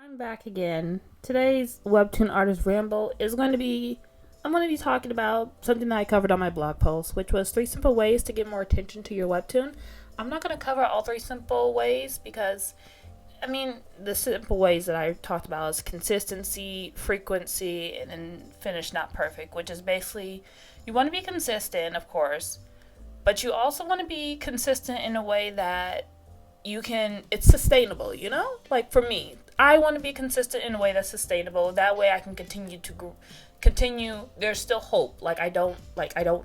I'm back again. Today's Webtoon Artist Ramble is going to be I'm going to be talking about something that I covered on my blog post, which was 3 simple ways to get more attention to your webtoon. I'm not going to cover all 3 simple ways because the simple ways that I talked about is consistency, frequency, and then finish not perfect, which is basically you want to be consistent, of course, but you also want to be consistent in a way that it's sustainable, Like for me, I want to be consistent in a way that's sustainable. That way I can continue. There's still hope. I don't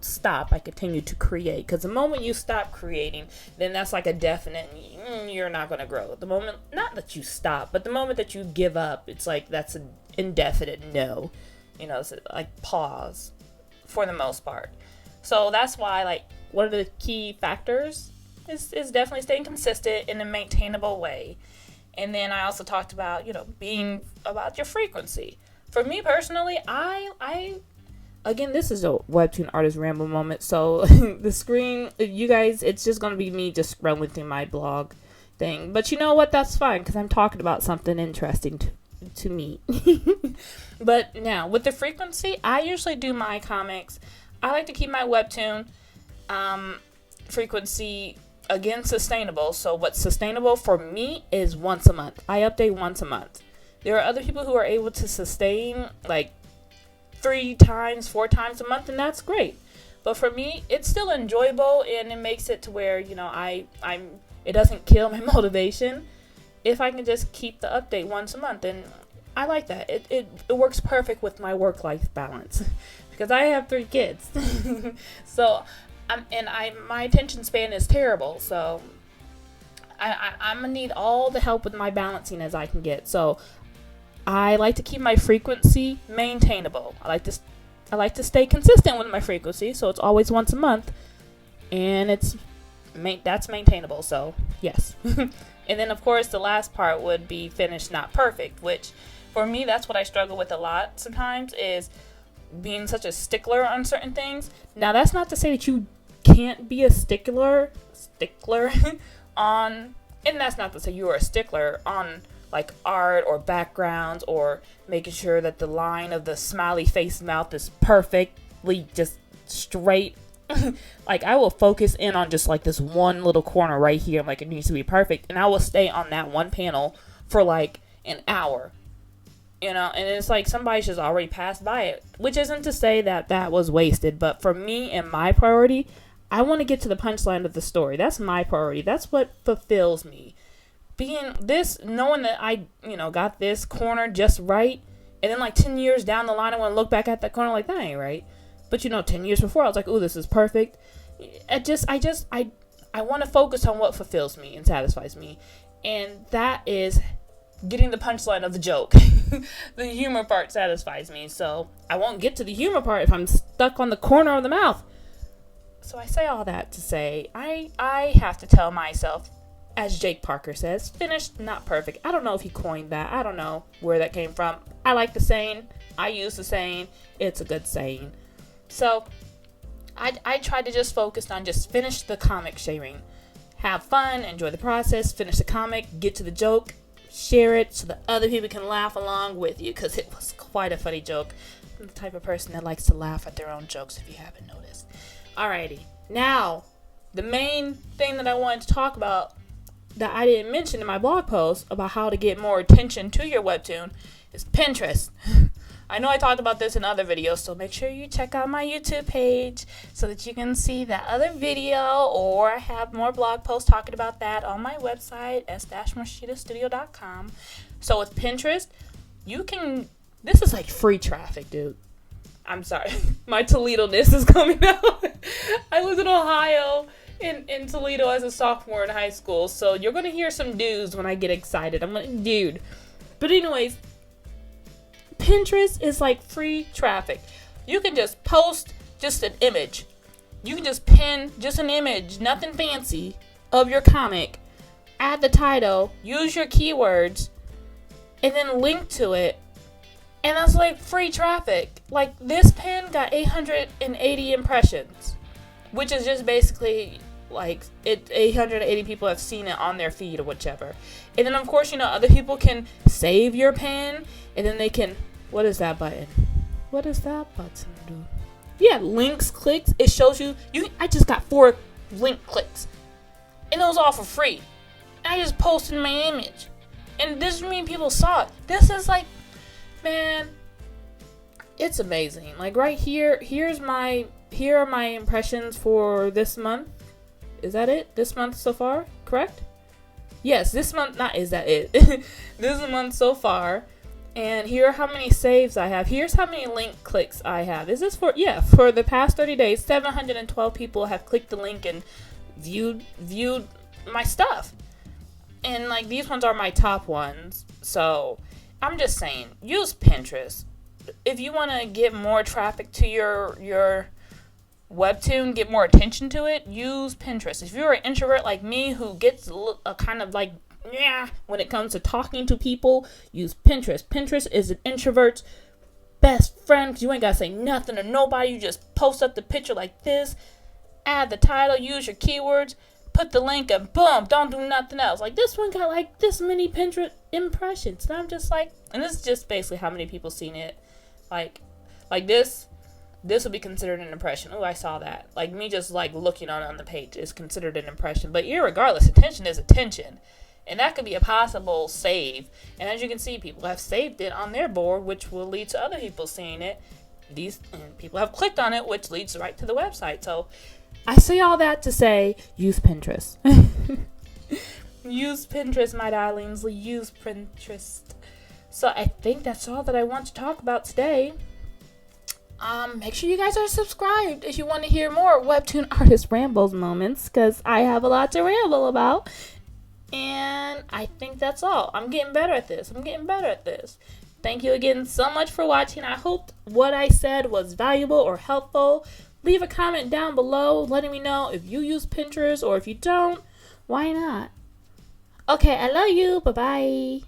stop. I continue to create. Because the moment you stop creating, then that's like a definite, you're not going to grow. The moment, not that you stop, but the moment that you give up, it's like that's an indefinite no. It's like pause for the most part. So that's why, one of the key factors is definitely staying consistent in a maintainable way. And then I also talked about, being about your frequency. For me personally, I again, this is a Webtoon Artist Ramble moment. So the screen, you guys, it's just going to be me just scrolling through my blog thing. But you know what? That's fine because I'm talking about something interesting to me. But now, with the frequency, I usually do my comics. I like to keep my Webtoon frequency, again, sustainable. So what's sustainable for me is once a month. I update once a month. There are other people who are able to sustain 3 times, 4 times a month, and that's great. But for me, it's still enjoyable, and it makes it to where it doesn't kill my motivation if I can just keep the update once a month. And I like that. It works perfect with my work-life balance because I have 3 kids. So my attention span is terrible, so I'm gonna need all the help with my balancing as I can get. So I like to keep my frequency maintainable. I like to stay consistent with my frequency, so it's always once a month, and that's maintainable. So yes, and then of course the last part would be finished not perfect, which for me that's what I struggle with a lot sometimes is being such a stickler on certain things. Now that's not to say that you can't be a stickler on, and that's not to say you are a stickler on art or backgrounds or making sure that the line of the smiley face mouth is perfectly just straight. I will focus in on just this one little corner right here. It needs to be perfect, and I will stay on that one panel for an hour. And it's somebody just already passed by it, which isn't to say that was wasted, but for me and my priority, I want to get to the punchline of the story. That's my priority. That's what fulfills me. Knowing that I, got this corner just right, and then 10 years down the line, I want to look back at that corner that ain't right. But 10 years before, I was ooh, this is perfect. I want to focus on what fulfills me and satisfies me. And that is getting the punchline of the joke. The humor part satisfies me. So I won't get to the humor part if I'm stuck on the corner of the mouth. So I say all that to say, I have to tell myself, as Jake Parker says, finished, not perfect. I don't know if he coined that. I don't know where that came from. I like the saying. I use the saying. It's a good saying. So I try to just focus on just finish the comic sharing. Have fun, enjoy the process, finish the comic, get to the joke, share it so that other people can laugh along with you because it was quite a funny joke. I'm the type of person that likes to laugh at their own jokes if you haven't noticed. Alrighty. Now, the main thing that I wanted to talk about that I didn't mention in my blog post about how to get more attention to your webtoon is Pinterest. I know I talked about this in other videos, so make sure you check out my YouTube page so that you can see that other video, or I have more blog posts talking about that on my website, s-morishitastudio.com. So with Pinterest, this is free traffic, dude. I'm sorry, my Toledo-ness is coming out. I was in Ohio, in Toledo as a sophomore in high school, so you're going to hear some dudes when I get excited. Dude. But anyways, Pinterest is free traffic. You can just post just an image. You can just pin just an image, nothing fancy, of your comic, add the title, use your keywords, and then link to it. And that's free traffic. This pin got 880 impressions, which is just basically like 880 people have seen it on their feed or whichever. And then of course, other people can save your pin, and then they can, what is that button? What does that button do? Yeah, links, clicks. It shows you I just got 4 link clicks, and it was all for free. And I just posted my image, and this mean people saw it. This is like, man, it's amazing. Like right here, here are my impressions for this month. Is that it? This month so far, correct? Yes, this month. Not is that it? This month so far. And here are how many saves I have. Here's how many link clicks I have. Is this for the past 30 days, 712 people have clicked the link and viewed my stuff. And like these ones are my top ones. So I'm just saying, use Pinterest. If you want to get more traffic to your webtoon, get more attention to it, use Pinterest. If you're an introvert like me who gets a kind of like, when it comes to talking to people, use Pinterest. Pinterest is an introvert's best friend because you ain't got to say nothing to nobody. You just post up the picture like this, add the title, use your keywords, put the link, and boom, don't do nothing else. Like this one got like this many Pinterest impressions. And I'm just like, and this is just basically how many people seen it. Like this would be considered an impression. Oh, I saw that. Like me just like looking on the page is considered an impression. But irregardless, attention is attention. And that could be a possible save. And as you can see, people have saved it on their board, which will lead to other people seeing it. And people have clicked on it, which leads right to the website. So I say all that to say, use Pinterest. Use Pinterest, my darlings. Use Pinterest. So I think that's all that I want to talk about today. Make sure you guys are subscribed if you want to hear more Webtoon Artist Rambles moments, because I have a lot to ramble about. And I think that's all. I'm getting better at this. Thank you again so much for watching. I hope what I said was valuable or helpful. Leave a comment down below letting me know if you use Pinterest, or if you don't, why not? Okay, I love you. Bye-bye.